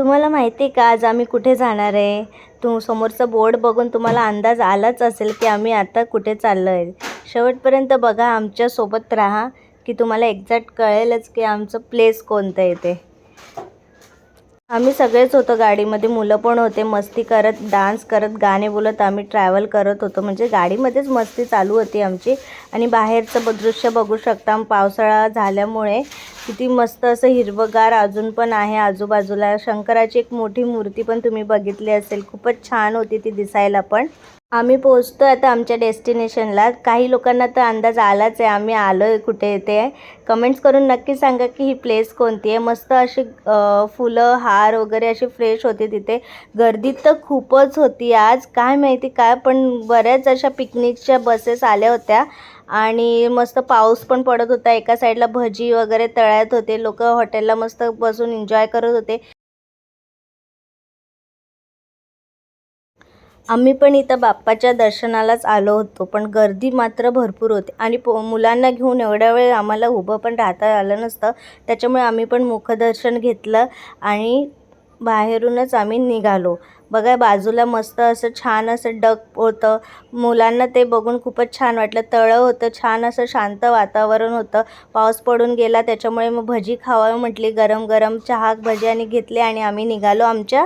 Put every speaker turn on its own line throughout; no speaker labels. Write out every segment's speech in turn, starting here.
तुम्हाला माहिती आहे का आज आम्ही कुठे जाणार आहे? समोरचं बोर्ड बघून तुम्हाला अंदाज आलाच असेल की आम्ही आता कुठे चाललो आहे. शेवटपर्यंत बघा, आमच्यासोबत राहा की तुम्हाला एक्झॅक्ट कळेलच की आमचं प्लेस कोणतं आहे ते. आम्ही सगळेच होतो गाडीमध्ये, मुलं पण होते. मस्ती करत, डान्स करत, गाणे बोलत आम्ही ट्रॅव्हल करत होतो. म्हणजे गाडीमध्येच मस्ती चालू होती आमची. आणि बाहेरचं दृश्य बघू शकता, पावसाळा झाल्यामुळे किती मस्त असं हिरवंगार अजून पण आहे आजूबाजूला. शंकराची एक मोठी मूर्ती पण तुम्ही बघितली असेल, खूपच छान होती ती दिसायला पण. आम्ही पोहोचतो आता आमच्या डेस्टिनेशनला. काही लोकांना तर अंदाज आलाच आहे आम्ही आलो आहे कुठे ते. कमेंट्स करून नक्की सांगा की ही प्लेस कोणती आहे. मस्त अशी फुलं, हार वगैरे अशी फ्रेश होते तिथे. गर्दी तर खूपच होती आज, काय माहिती काय, पण बऱ्याच अशा पिकनिकच्या बसेस आल्या होत्या. आणि मस्त पाऊस पण पडत होता. एका साईडला भजी वगैरे तळत होते लोक, हॉटेलला मस्त बसून एन्जॉय करत होते. आम्ही पण इथं बाप्पाच्या दर्शनालाच आलो होतो, पण गर्दी मात्र भरपूर होती. आणि मुलांना घेऊन एवढ्या वेळ आम्हाला उभं पण राहता आलं नसतं. त्याच्यामुळे आम्ही पण मुखदर्शन घेतलं आणि बाहेरूनच आम्ही निघालो. बघा, बाजूला मस्त असं छान असं डक होतं. मुलांना ते बघून खूपच छान वाटलं. तळं होतं, छान असं शांत वातावरण होतं. पाऊस पडून गेला त्याच्यामुळे मग भजी खावं म्हटली, गरम गरम चहा भजी आणि घेतले आणि आम्ही निघालो आमच्या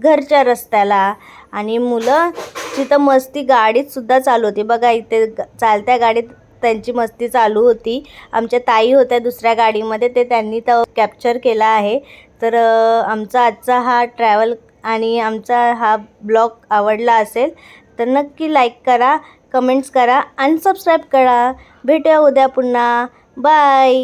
घरच्या रस्त्याला. आणि मुलं तिथं मस्ती गाडीतसुद्धा चालू होती. बघा, इथे चालत्या गाडीत त्यांची मस्ती चालू होती. आमच्या ताई होत्या दुसऱ्या गाडीमध्ये, त्यांनी तो कॅप्चर केला आहे. तर आमचा आजचा हा ट्रॅव्हल आणि आमचा हा ब्लॉग आवडला असेल तर नक्की लाईक करा, कमेंट्स करा आणि सबस्क्राईब करा. भेटूया उद्या पुन्हा. बाय.